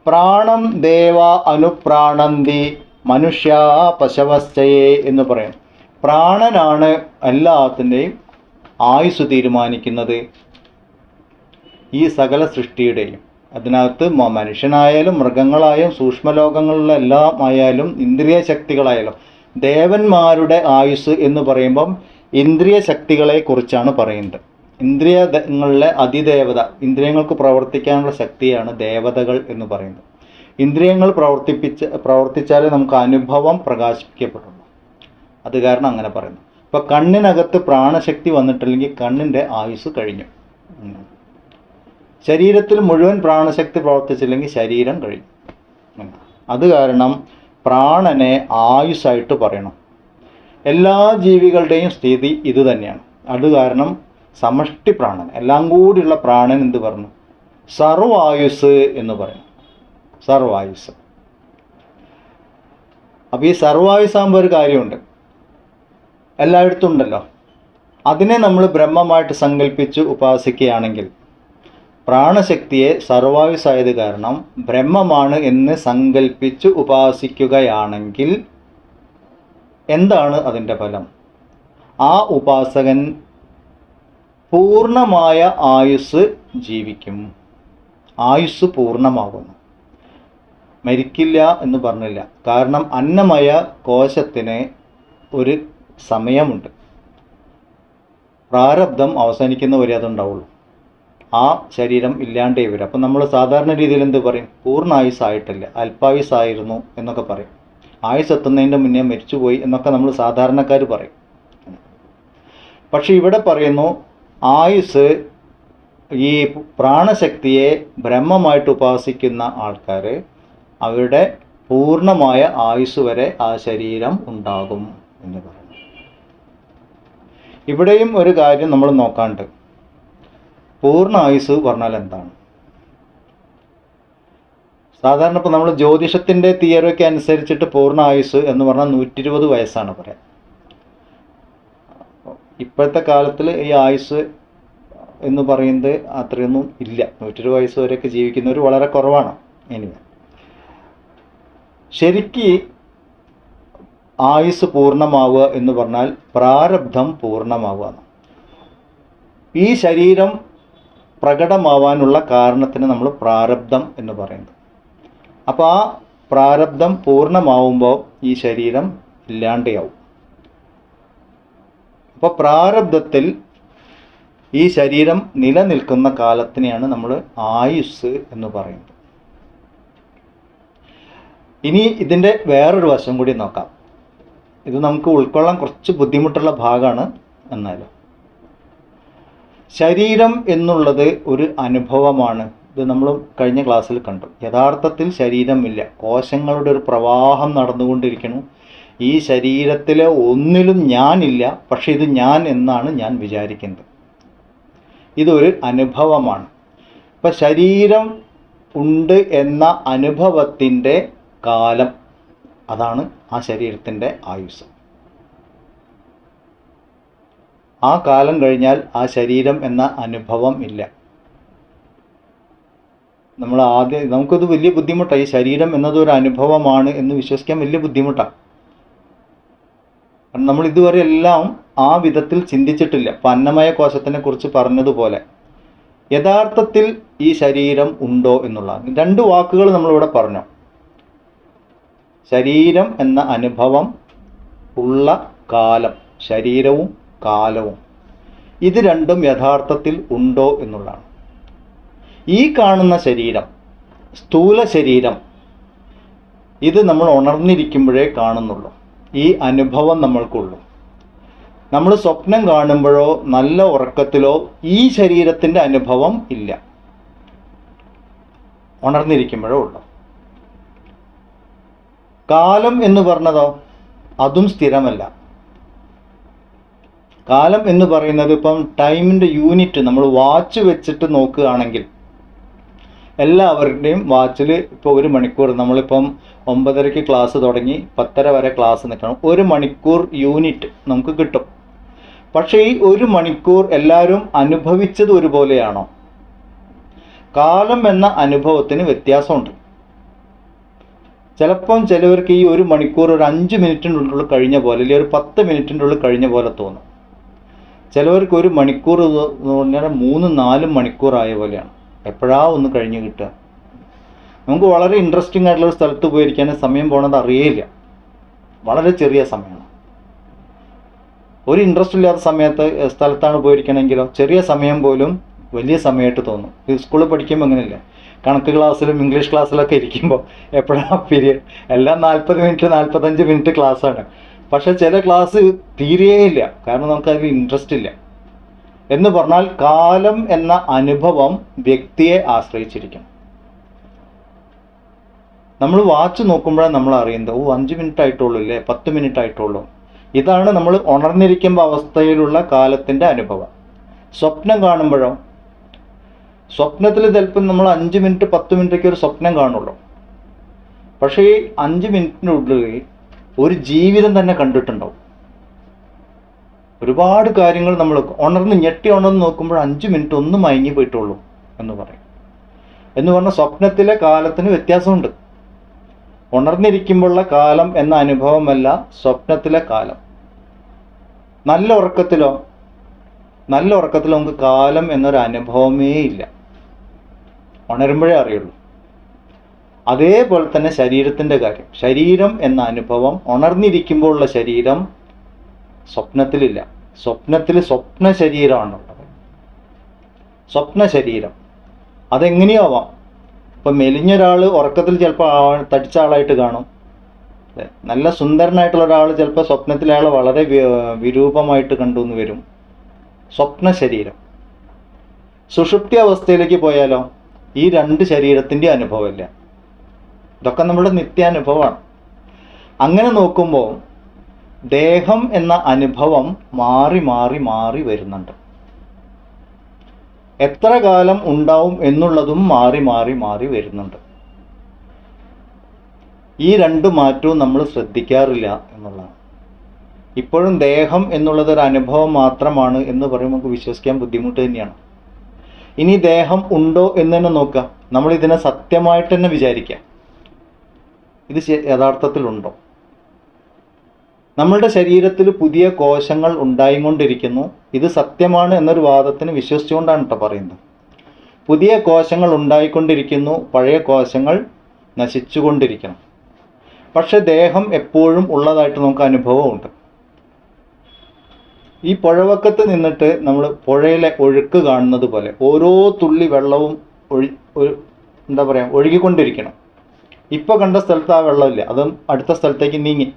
പ്രാണം ദേവ അനുപ്രാണന്തി മനുഷ്യ പശവശ്ചയേ എന്ന് പറയും. പ്രാണനാണ് എല്ലാത്തിൻ്റെയും ആയുസ് തീരുമാനിക്കുന്നത്, ഈ സകല സൃഷ്ടിയുടെയും. അതിനകത്ത് മനുഷ്യനായാലും മൃഗങ്ങളായാലും സൂക്ഷ്മലോകങ്ങളിലെ എല്ലാം ആയാലും ഇന്ദ്രിയ ശക്തികളായാലും. ദേവന്മാരുടെ ആയുസ് എന്ന് പറയുമ്പം ഇന്ദ്രിയ ശക്തികളെ കുറിച്ചാണ് പറയുന്നത്. ഇന്ദ്രിയങ്ങളിലെ അതിദേവത, ഇന്ദ്രിയങ്ങൾക്ക് പ്രവർത്തിക്കാനുള്ള ശക്തിയാണ് ദേവതകൾ എന്ന് പറയുന്നത്. ഇന്ദ്രിയങ്ങൾ പ്രവർത്തിച്ചാലേ നമുക്ക് അനുഭവം പ്രകാശിപ്പിക്കപ്പെടുള്ളൂ. അത് കാരണം അങ്ങനെ പറയുന്നു. ഇപ്പോൾ കണ്ണിനകത്ത് പ്രാണശക്തി വന്നിട്ടില്ലെങ്കിൽ കണ്ണിൻ്റെ ആയുസ് കഴിഞ്ഞു. ശരീരത്തിൽ മുഴുവൻ പ്രാണശക്തി പ്രവർത്തിച്ചില്ലെങ്കിൽ ശരീരം കഴിഞ്ഞു. അത് കാരണം പ്രാണനെ ആയുസ്സായിട്ട് പറയണം. എല്ലാ ജീവികളുടെയും സ്ഥിതി ഇത് തന്നെയാണ്. അത് കാരണം സമഷ്ടി പ്രാണൻ, എല്ലാം കൂടിയുള്ള പ്രാണൻ എന്ത് പറഞ്ഞു? സർവായുസ് എന്ന് പറയും. സർവായുസ്. അപ്പോൾ ഈ സർവായുസാകുമ്പോൾ ഒരു കാര്യമുണ്ട്, എല്ലായിടത്തും ഉണ്ടല്ലോ. അതിനെ നമ്മൾ ബ്രഹ്മമായിട്ട് സങ്കല്പിച്ച് ഉപാസിക്കുകയാണെങ്കിൽ, പ്രാണശക്തിയെ സർവായുസായത് കാരണം ബ്രഹ്മമാണ് എന്ന് സങ്കല്പിച്ച് ഉപാസിക്കുകയാണെങ്കിൽ എന്താണ് അതിൻ്റെ ഫലം? ആ ഉപാസകൻ പൂർണ്ണമായ ആയുസ് ജീവിക്കും. ആയുസ് പൂർണ്ണമാകുന്നു. മരിക്കില്ല എന്ന് പറഞ്ഞില്ല. കാരണം അന്നമയ കോശത്തിന് ഒരു സമയമുണ്ട്. പ്രാരബ്ധം അവസാനിക്കുന്ന വരെ അതുണ്ടാവുള്ളൂ. ആ ശരീരം ഇല്ലാണ്ടേ വരും. അപ്പം നമ്മൾ സാധാരണ രീതിയിൽ എന്ത് പറയും? പൂർണ്ണ ആയുസ്സായിട്ടില്ല, അല്പായുസ്സായിരുന്നു എന്നൊക്കെ പറയും. ആയുസ് എത്തുന്നതിൻ്റെ മുന്നേ മരിച്ചുപോയി എന്നൊക്കെ നമ്മൾ സാധാരണക്കാർ പറയും. പക്ഷെ ഇവിടെ പറയുന്നു, ആയുസ്, ഈ പ്രാണശക്തിയെ ബ്രഹ്മമായിട്ട് ഉപാസിക്കുന്ന ആൾക്കാർ അവരുടെ പൂർണ്ണമായ ആയുസ് വരെ ആ ശരീരം ഉണ്ടാകും എന്ന് പറയുന്നു. ഇവിടെയും ഒരു കാര്യം നമ്മൾ നോക്കാണ്ട്, പൂർണ്ണ ആയുസ് പറഞ്ഞാൽ എന്താണ്? സാധാരണ ഇപ്പോൾ നമ്മൾ ജ്യോതിഷത്തിൻ്റെ തിയറിയൊക്കെ അനുസരിച്ചിട്ട് പൂർണ്ണ ആയുസ് എന്ന് പറഞ്ഞാൽ 120 വയസ്സാണ് പറയാം. ഇപ്പോഴത്തെ കാലത്തിൽ ഈ ആയുസ് എന്ന് പറയുന്നത് അത്രയൊന്നും ഇല്ല. 120 വയസ്സ് വരെയൊക്കെ ജീവിക്കുന്നവർ വളരെ കുറവാണ്. ഇനി ശരിക്ക് ആയുസ് പൂർണ്ണമാവുക എന്ന് പറഞ്ഞാൽ പ്രാരബ്ധം പൂർണ്ണമാവുക. ഈ ശരീരം പ്രകടമാവാനുള്ള കാരണത്തിന് നമ്മൾ പ്രാരബ്ധം എന്ന് പറയുന്നത്. അപ്പോൾ ആ പ്രാരബ്ധം പൂർണ്ണമാവുമ്പോൾ ഈ ശരീരം ഇല്ലാതെയാവും. അപ്പോൾ പ്രാരബ്ധത്തിൽ ഈ ശരീരം നിലനിൽക്കുന്ന കാലത്തിനെയാണ് നമ്മൾ ആയുസ് എന്ന് പറയുന്നത്. ഇനി ഇതിൻ്റെ വേറൊരു വശം കൂടി നോക്കാം. ഇത് നമുക്ക് ഉൾക്കൊള്ളാൻ കുറച്ച് ബുദ്ധിമുട്ടുള്ള ഭാഗമാണ്. എന്നാലും ശരീരം എന്നുള്ളത് ഒരു അനുഭവമാണ്. ഇത് നമ്മൾ കഴിഞ്ഞ ക്ലാസ്സിൽ കണ്ടു. യഥാർത്ഥത്തിൽ ശരീരമില്ല, കോശങ്ങളുടെ ഒരു പ്രവാഹം നടന്നുകൊണ്ടിരിക്കുന്നു. ഈ ശരീരത്തിലെ ഒന്നിലും ഞാനില്ല, പക്ഷെ ഇത് ഞാൻ എന്നാണ് ഞാൻ വിചാരിക്കുന്നത്. ഇതൊരു അനുഭവമാണ്. ഇപ്പം ശരീരം ഉണ്ട് എന്ന അനുഭവത്തിൻ്റെ കാലം, അതാണ് ആ ശരീരത്തിൻ്റെ ആയുസ്. ആ കാലം കഴിഞ്ഞാൽ ആ ശരീരം എന്ന അനുഭവം ഇല്ല. നമുക്കത് വലിയ ബുദ്ധിമുട്ടാണ്. ഈ ശരീരം എന്നതൊരു അനുഭവമാണ് എന്ന് വിശ്വസിക്കാൻ വലിയ ബുദ്ധിമുട്ടാണ്. കാരണം നമ്മൾ ഇതുവരെ എല്ലാം ആ വിധത്തിൽ ചിന്തിച്ചിട്ടില്ല. ഇപ്പം അന്നമയ കോശത്തിനെ കുറിച്ച് പറഞ്ഞതുപോലെ യഥാർത്ഥത്തിൽ ഈ ശരീരം ഉണ്ടോ എന്നുള്ള 2 വാക്കുകൾ നമ്മളിവിടെ പറഞ്ഞു. ശരീരം എന്ന അനുഭവം ഉള്ള കാലം, ശരീരവും കാലവും, ഇത് രണ്ടും യഥാർത്ഥത്തിൽ ഉണ്ടോ എന്നുള്ളതാണ്. ഈ കാണുന്ന ശരീരം, സ്ഥൂല ശരീരം, ഇത് നമ്മൾ ഉണർന്നിരിക്കുമ്പോഴേ കാണുന്നുള്ളൂ. ഈ അനുഭവം നമ്മൾക്കുള്ളൂ. നമ്മൾ സ്വപ്നം കാണുമ്പോഴോ നല്ല ഉറക്കത്തിലോ ഈ ശരീരത്തിൻ്റെ അനുഭവം ഇല്ല. ഉണർന്നിരിക്കുമ്പോഴോ ഉള്ളൂ. കാലം എന്ന് പറഞ്ഞതോ അതും സ്ഥിരമല്ല. കാലം എന്ന് പറയുന്നത് ഇപ്പം ടൈമിൻ്റെ യൂണിറ്റ് നമ്മൾ വാച്ച് വെച്ചിട്ട് നോക്കുകയാണെങ്കിൽ എല്ലാവരുടെയും വാച്ചിൽ ഇപ്പോൾ 1 മണിക്കൂർ, നമ്മളിപ്പം 9:30 ക്ലാസ് തുടങ്ങി 10:30 വരെ ക്ലാസ് നിൽക്കണം. 1 മണിക്കൂർ യൂണിറ്റ് നമുക്ക് കിട്ടും. പക്ഷേ ഈ 1 മണിക്കൂർ എല്ലാവരും അനുഭവിച്ചത് ഒരുപോലെയാണോ? കാലം എന്ന അനുഭവത്തിന് വ്യത്യാസമുണ്ട്. ചിലപ്പം ചിലവർക്ക് ഈ 1 മണിക്കൂർ ഒരു 5 മിനിറ്റിനുള്ളിൽ കഴിഞ്ഞ പോലെ, അല്ലെങ്കിൽ ഒരു 10 മിനിറ്റിൻ്റെ ഉള്ളിൽ കഴിഞ്ഞ പോലെ തോന്നും. ചിലവർക്ക് 1 മണിക്കൂർ എന്ന് പറഞ്ഞാൽ 3-4 മണിക്കൂറായ പോലെയാണ്. എപ്പോഴാ ഒന്ന് കഴിഞ്ഞ് കിട്ടുക. നമുക്ക് വളരെ ഇൻട്രസ്റ്റിംഗ് ആയിട്ടുള്ള സ്ഥലത്ത് പോയിരിക്കാൻ സമയം പോണത് അറിയില്ല. വളരെ ചെറിയ സമയമാണ്. ഒരു ഇൻട്രസ്റ്റ് ഇല്ലാത്ത സ്ഥലത്താണ് പോയിരിക്കണമെങ്കിലോ ചെറിയ സമയം പോലും വലിയ സമയമായിട്ട് തോന്നും. ഇത് സ്കൂളിൽ പഠിക്കുമ്പോൾ അങ്ങനെയല്ല. കണക്ക് ക്ലാസ്സിലും ഇംഗ്ലീഷ് ക്ലാസ്സിലൊക്കെ ഇരിക്കുമ്പോൾ എപ്പോഴാണ് പീരിയഡ്, എല്ലാം 40 മിനിറ്റ് 45 മിനിറ്റ് ക്ലാസ്സാണ്. പക്ഷെ ചില ക്ലാസ് തീരെയില്ല, കാരണം നമുക്കതിൽ ഇൻട്രസ്റ്റ് ഇല്ല. എന്ന് പറഞ്ഞാൽ കാലം എന്ന അനുഭവം വ്യക്തിയെ ആശ്രയിച്ചിരിക്കും. നമ്മൾ വാച്ച് നോക്കുമ്പോഴാണ് നമ്മൾ അറിയുന്നത്, 5 മിനിറ്റ് ആയിട്ടുള്ളൂ അല്ലേ, 10 മിനിറ്റ് ആയിട്ടുള്ളൂ. ഇതാണ് നമ്മൾ ഉണർന്നിരിക്കുമ്പോൾ അവസ്ഥയിലുള്ള കാലത്തിൻ്റെ അനുഭവം. സ്വപ്നം കാണുമ്പോഴോ, സ്വപ്നത്തിൽ ചിലപ്പോൾ നമ്മൾ 5 മിനിറ്റ് 10 മിനിറ്റൊക്കെ ഒരു സ്വപ്നം കാണുള്ളൂ. പക്ഷേ ഈ 5 മിനിറ്റിനുള്ളിൽ ഒരു ജീവിതം തന്നെ കണ്ടിട്ടുണ്ടാവും. ഒരുപാട് കാര്യങ്ങൾ നമ്മൾ ഞെട്ടി ഉണർന്ന് നോക്കുമ്പോൾ 5 മിനിറ്റ് ഒന്ന് മയങ്ങി പോയിട്ടുള്ളൂ എന്ന് പറയും. എന്ന് പറഞ്ഞാൽ സ്വപ്നത്തിലെ കാലത്തിന് വ്യത്യാസമുണ്ട്. ഉണർന്നിരിക്കുമ്പോഴുള്ള കാലം എന്ന അനുഭവമല്ല സ്വപ്നത്തിലെ കാലം. നല്ല ഉറക്കത്തിലോ നമുക്ക് കാലം എന്നൊരു അനുഭവമേ ഇല്ല, ഉണരുമ്പോഴേ അറിയുള്ളൂ. അതേപോലെ തന്നെ ശരീരത്തിൻ്റെ കാര്യം, ശരീരം എന്ന അനുഭവം ഉണർന്നിരിക്കുമ്പോഴുള്ള ശരീരം സ്വപ്നത്തിലില്ല. സ്വപ്നത്തിൽ സ്വപ്ന ശരീരമാണുള്ളത്. സ്വപ്ന ശരീരം അതെങ്ങനെയാവാം. ഇപ്പം മെലിഞ്ഞൊരാൾ ഉറക്കത്തിൽ ചിലപ്പോൾ തടിച്ച ആളായിട്ട് കാണും. നല്ല സുന്ദരനായിട്ടുള്ള ഒരാൾ ചിലപ്പോൾ സ്വപ്നത്തിൽ അയാൾ വളരെ വിരൂപമായിട്ട് കണ്ടുവന്ന് വരും. സ്വപ്ന ശരീരം. സുഷുപ്തി അവസ്ഥയിലേക്ക് പോയാലോ ഈ 2 ശരീരത്തിൻ്റെ അനുഭവമില്ല. ഇതൊക്കെ നമ്മുടെ നിത്യാനുഭവമാണ്. അങ്ങനെ നോക്കുമ്പോൾ ദേഹം എന്ന അനുഭവം മാറി മാറി മാറി വരുന്നുണ്ട്. എത്ര കാലം ഉണ്ടാവും എന്നുള്ളതും മാറി മാറി മാറി വരുന്നുണ്ട്. ഈ 2 മാറ്റവും നമ്മൾ ശ്രദ്ധിക്കാറില്ല എന്നുള്ളതാണ്. ഇപ്പോഴും ദേഹം എന്നുള്ളത് ഒരു അനുഭവം മാത്രമാണ് എന്ന് പറയുമ്പോൾ നമുക്ക് വിശ്വസിക്കാൻ ബുദ്ധിമുട്ട് തന്നെയാണ്. ഇനി ദേഹം ഉണ്ടോ എന്ന് തന്നെ നോക്കാം. നമ്മൾ ഇതിനെ സത്യമായിട്ട് തന്നെ വിചാരിക്കാം, ഇത് യഥാർത്ഥത്തിലുണ്ടോ. നമ്മളുടെ ശരീരത്തിൽ പുതിയ കോശങ്ങൾ ഉണ്ടായിക്കൊണ്ടിരിക്കുന്നു. ഇത് സത്യമാണ് എന്നൊരു വാദത്തിന് വിശ്വസിച്ചുകൊണ്ടാണ് കേട്ടോ പറയുന്നത്. പുതിയ കോശങ്ങൾ ഉണ്ടായിക്കൊണ്ടിരിക്കുന്നു, പഴയ കോശങ്ങൾ നശിച്ചുകൊണ്ടിരിക്കണം. പക്ഷെ ദേഹം എപ്പോഴും ഉള്ളതായിട്ട് നമുക്ക് അനുഭവമുണ്ട്. ഈ പുഴവക്കത്ത് നിന്നിട്ട് നമ്മൾ പുഴയിലെ ഒഴുക്ക് കാണുന്നത് പോലെ ഓരോ തുള്ളി വെള്ളവും ഒഴുകിക്കൊണ്ടിരിക്കണം. ഇപ്പോൾ കണ്ട സ്ഥലത്ത് ആ വെള്ളമില്ല, അതും അടുത്ത സ്ഥലത്തേക്ക് നീങ്ങി.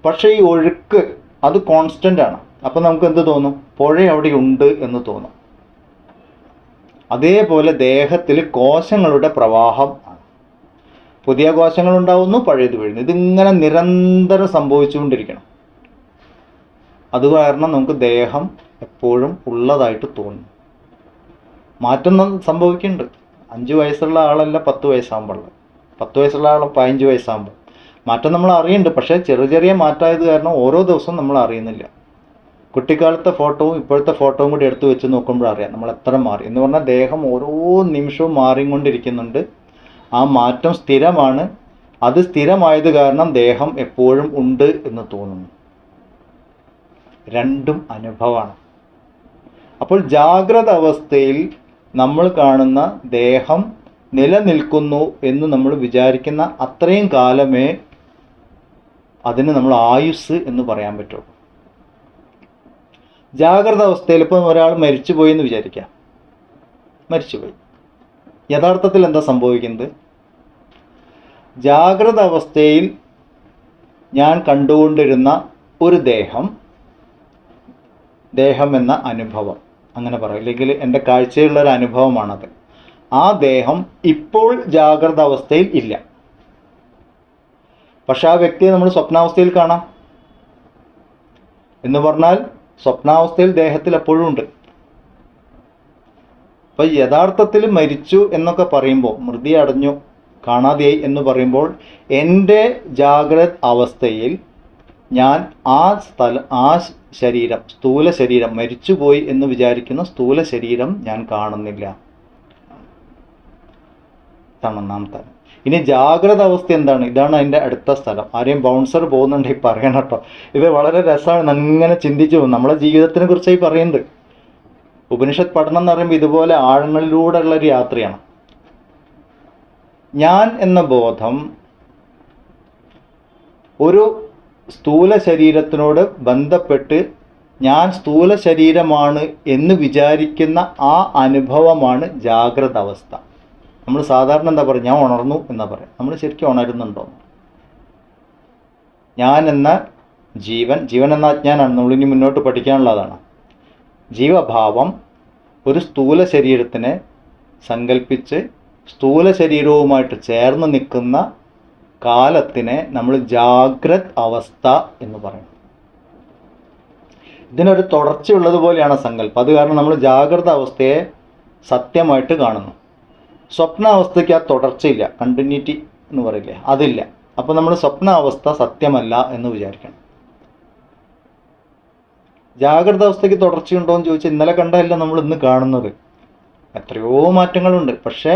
പക്ഷേ ഈ ഒഴുക്ക് അത് കോൺസ്റ്റൻ്റ് ആണ്. അപ്പം നമുക്ക് എന്ത് തോന്നും, പുഴ അവിടെ ഉണ്ട് എന്ന് തോന്നും. അതേപോലെ ദേഹത്തിൽ കോശങ്ങളുടെ പ്രവാഹം ആണ്. പുതിയ കോശങ്ങൾ ഉണ്ടാവുന്നു, പഴയത് വീഴുന്നു. ഇതിങ്ങനെ നിരന്തരം സംഭവിച്ചുകൊണ്ടിരിക്കണം. അത് കാരണം നമുക്ക് ദേഹം എപ്പോഴും ഉള്ളതായിട്ട് തോന്നും. മാറ്റം സംഭവിക്കുന്നുണ്ട്. 5 വയസ്സുള്ള ആളല്ല 10 വയസ്സാകുമ്പോൾ, 10 വയസ്സുള്ള ആൾ 15 വയസ്സാകുമ്പോൾ മാറ്റം നമ്മൾ അറിയുന്നുണ്ട്. പക്ഷേ ചെറിയ മാറ്റമായത് കാരണം ഓരോ ദിവസവും നമ്മൾ അറിയുന്നില്ല. കുട്ടിക്കാലത്തെ ഫോട്ടോവും ഇപ്പോഴത്തെ ഫോട്ടോവും കൂടി എടുത്ത് വെച്ച് നോക്കുമ്പോൾ അറിയാം നമ്മൾ എത്ര മാറി എന്ന് പറഞ്ഞാൽ. ദേഹം ഓരോ നിമിഷവും മാറിക്കൊണ്ടിരിക്കുന്നുണ്ട്. ആ മാറ്റം സ്ഥിരമാണ്. അത് സ്ഥിരമായത് കാരണം ദേഹം എപ്പോഴും ഉണ്ട് എന്ന് തോന്നുന്നു. 2ഉം അനുഭവമാണ്. അപ്പോൾ ജാഗ്രത അവസ്ഥയിൽ നമ്മൾ കാണുന്ന ദേഹം നിലനിൽക്കുന്നു എന്ന് നമ്മൾ വിചാരിക്കുന്ന അത്രയും കാലമേ അതിന് നമ്മൾ ആയുസ് എന്ന് പറയാൻ പറ്റുള്ളൂ. ജാഗ്രത അവസ്ഥയിൽ ഇപ്പം ഒരാൾ മരിച്ചുപോയി എന്ന് വിചാരിക്കാം. മരിച്ചുപോയി. യഥാർത്ഥത്തിൽ എന്താ സംഭവിക്കുന്നത്? ജാഗ്രത അവസ്ഥയിൽ ഞാൻ കണ്ടുകൊണ്ടിരുന്ന ഒരു ദേഹം എന്ന അനുഭവം, അങ്ങനെ പറയാം, ഇല്ലെങ്കിൽ എൻ്റെ കാഴ്ചയുള്ളൊരു അനുഭവമാണത്. ആ ദേഹം ഇപ്പോൾ ജാഗ്രത അവസ്ഥയിൽ ഇല്ല. പക്ഷെ ആ വ്യക്തിയെ നമ്മൾ സ്വപ്നാവസ്ഥയിൽ കാണാം. എന്ന് പറഞ്ഞാൽ സ്വപ്നാവസ്ഥയിൽ ദേഹത്തിൽ എപ്പോഴും ഉണ്ട്. അപ്പം യഥാർത്ഥത്തിൽ മരിച്ചു എന്നൊക്കെ പറയുമ്പോൾ, മൃതി അടഞ്ഞു കാണാതെയായി എന്ന് പറയുമ്പോൾ, എൻ്റെ ജാഗ്രത അവസ്ഥയിൽ ഞാൻ ആ ശരീരം, സ്ഥൂല ശരീരം, മരിച്ചുപോയി എന്ന് വിചാരിക്കുന്ന സ്ഥൂല ശരീരം ഞാൻ കാണുന്നില്ല. ഇതാണ് ഒന്നാമത്തെ. ഇനി ജാഗ്രത അവസ്ഥ എന്താണ്? ഇതാണ് അതിൻ്റെ അടുത്ത സ്ഥലം. ആരെയും ബൗൺസർ പോകുന്നുണ്ടെങ്കിൽ പറയണം കേട്ടോ. ഇത് വളരെ രസമാണ്, അങ്ങനെ ചിന്തിച്ചു പോകും. നമ്മളെ ജീവിതത്തിനെ കുറിച്ചായി പറയുന്നത്. ഉപനിഷത്ത് പഠനം എന്ന് പറയുമ്പോൾ ഇതുപോലെ ആഴങ്ങളിലൂടെ ഉള്ളൊരു യാത്രയാണ്. ഞാൻ എന്ന ബോധം ഒരു സ്ഥൂല ശരീരത്തിനോട് ബന്ധപ്പെട്ട് ഞാൻ സ്ഥൂല ശരീരമാണ് എന്ന് വിചാരിക്കുന്ന ആ അനുഭവമാണ് ജാഗ്രത അവസ്ഥ. നമ്മൾ സാധാരണ എന്താ പറയുക? ഞാൻ ഉണർന്നു എന്നാ പറയാം. നമ്മൾ ശരിക്കും ഉണരുന്നുണ്ടോ? ഞാൻ എന്ന ജീവൻ എന്ന അജ്ഞാനാണ് നമ്മളിനി മുന്നോട്ട് പഠിക്കാനുള്ളതാണ്. ജീവഭാവം ഒരു സ്ഥൂല ശരീരത്തിനെ സങ്കല്പിച്ച് സ്ഥൂല ശരീരവുമായിട്ട് ചേർന്ന് നിൽക്കുന്ന കാലത്തിനെ നമ്മൾ ജാഗ്രത് അവസ്ഥ എന്ന് പറയും. ഇതിനൊരു തുടർച്ചയുള്ളതുപോലെയാണ് സങ്കല്പം. അത് കാരണം നമ്മൾ ജാഗ്രത അവസ്ഥയെ സത്യമായിട്ട് കാണുന്നു. സ്വപ്നാവസ്ഥയ്ക്ക് ആ തുടർച്ചയില്ല, കണ്ടിന്യൂറ്റി എന്ന് പറയില്ലേ, അതില്ല. അപ്പോൾ നമ്മൾ സ്വപ്നാവസ്ഥ സത്യമല്ല എന്ന് വിചാരിക്കണം. ജാഗ്രത അവസ്ഥയ്ക്ക് തുടർച്ചയുണ്ടോ എന്ന് ചോദിച്ചാൽ ഇന്നലെ കണ്ടതല്ല നമ്മൾ ഇന്ന് കാണുന്നത്. എത്രയോ മാറ്റങ്ങളുണ്ട്. പക്ഷേ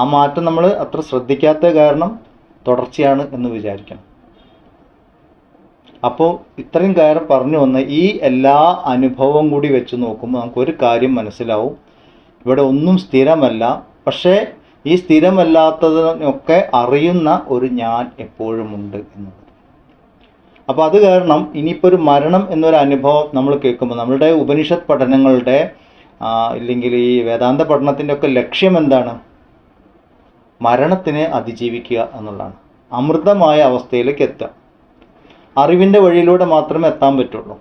ആ മാറ്റം നമ്മൾ അത്ര ശ്രദ്ധിക്കാത്ത കാരണം തുടർച്ചയാണ് എന്ന് വിചാരിക്കണം. അപ്പോൾ ഇത്രയും കാര്യം പറഞ്ഞു വന്ന് ഈ എല്ലാ അനുഭവവും കൂടി വെച്ച് നോക്കുമ്പോൾ നമുക്കൊരു കാര്യം മനസ്സിലാവും. ഇവിടെ ഒന്നും സ്ഥിരമല്ല. പക്ഷേ ഈ സ്ഥിരമല്ലാത്തതിനൊക്കെ അറിയുന്ന ഒരു ഞാൻ എപ്പോഴുമുണ്ട് എന്നുള്ളത്. അപ്പോൾ അത് കാരണം ഇനിയിപ്പോൾ ഒരു മരണം എന്നൊരു അനുഭവം നമ്മൾ കേൾക്കുമ്പോൾ നമ്മളുടെ ഉപനിഷത്ത് പഠനങ്ങളുടെ ഇല്ലെങ്കിൽ ഈ വേദാന്ത പഠനത്തിൻ്റെ ഒക്കെ ലക്ഷ്യം എന്താണ്? മരണത്തിനെ അതിജീവിക്കുക എന്നുള്ളതാണ്. അമൃതമായ അവസ്ഥയിലേക്ക് എത്തുക. അറിവിൻ്റെ വഴിയിലൂടെ മാത്രമേ എത്താൻ പറ്റുള്ളൂ.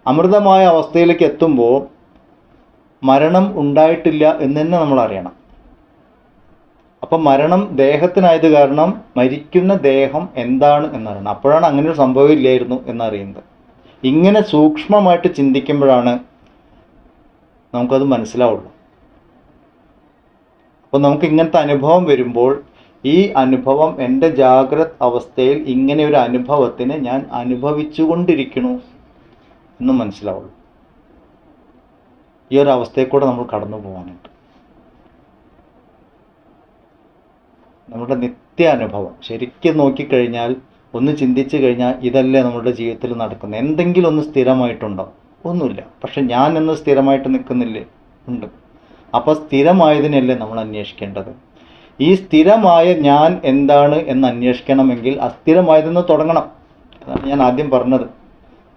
അമൃതമായ അവസ്ഥയിലേക്ക് എത്തുമ്പോൾ മരണം ഉണ്ടായിട്ടില്ല എന്ന് തന്നെ നമ്മൾ അറിയണം. അപ്പം മരണം ദേഹത്തിനായത് കാരണം മരിക്കുന്ന ദേഹം എന്താണ് എന്നറിയണം. അപ്പോഴാണ് അങ്ങനെ ഒരു സംഭവം ഇല്ലായിരുന്നു എന്നറിയുന്നത്. ഇങ്ങനെ സൂക്ഷ്മമായിട്ട് ചിന്തിക്കുമ്പോഴാണ് നമുക്കത് മനസ്സിലാവുള്ളൂ. അപ്പോൾ നമുക്ക് ഇങ്ങനത്തെ അനുഭവം വരുമ്പോൾ ഈ അനുഭവം എൻ്റെ ജാഗ്രത അവസ്ഥയിൽ ഇങ്ങനെ ഒരു അനുഭവത്തിന് ഞാൻ അനുഭവിച്ചു കൊണ്ടിരിക്കണു എന്ന് മനസ്സിലാവുള്ളൂ. ഈ ഒരു അവസ്ഥയിൽ കൂടെ നമ്മൾ കടന്നു പോകാനുണ്ട്. നമ്മുടെ നിത്യ അനുഭവം ശരിക്കും നോക്കിക്കഴിഞ്ഞാൽ, ഒന്ന് ചിന്തിച്ചു കഴിഞ്ഞാൽ ഇതല്ലേ നമ്മുടെ ജീവിതത്തിൽ നടക്കുന്നത്. എന്തെങ്കിലും ഒന്ന് സ്ഥിരമായിട്ടുണ്ടോ? ഒന്നുമില്ല. പക്ഷെ ഞാൻ എന്ന് സ്ഥിരമായിട്ട് നിൽക്കുന്നില്ലേ? ഉണ്ട്. അപ്പോൾ സ്ഥിരമായതിനല്ലേ നമ്മൾ അന്വേഷിക്കേണ്ടത്. ഈ സ്ഥിരമായ ഞാൻ എന്താണ് എന്ന് അന്വേഷിക്കണമെങ്കിൽ അസ്ഥിരമായതെന്ന് തുടങ്ങണം. അതാണ് ഞാൻ ആദ്യം പറഞ്ഞത്.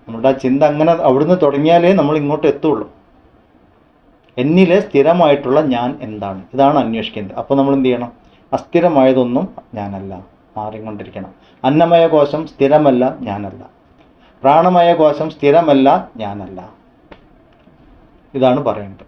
നമ്മുടെ ആ ചിന്ത അങ്ങനെ അവിടുന്ന് തുടങ്ങിയാലേ നമ്മൾ ഇങ്ങോട്ട് എത്തുള്ളൂ. എന്നിലെ സ്ഥിരമായിട്ടുള്ള ഞാൻ എന്താണ്, ഇതാണ് അന്വേഷിക്കേണ്ടത്. അപ്പോൾ നമ്മൾ എന്ത് ചെയ്യണം? അസ്ഥിരമായതൊന്നും ഞാനല്ല, മാറിക്കൊണ്ടിരിക്കണം. അന്നമയ കോശം സ്ഥിരമല്ല, ഞാനല്ല. പ്രാണമയ കോശം സ്ഥിരമല്ല, ഞാനല്ല. ഇതാണ് പറയുന്നത്.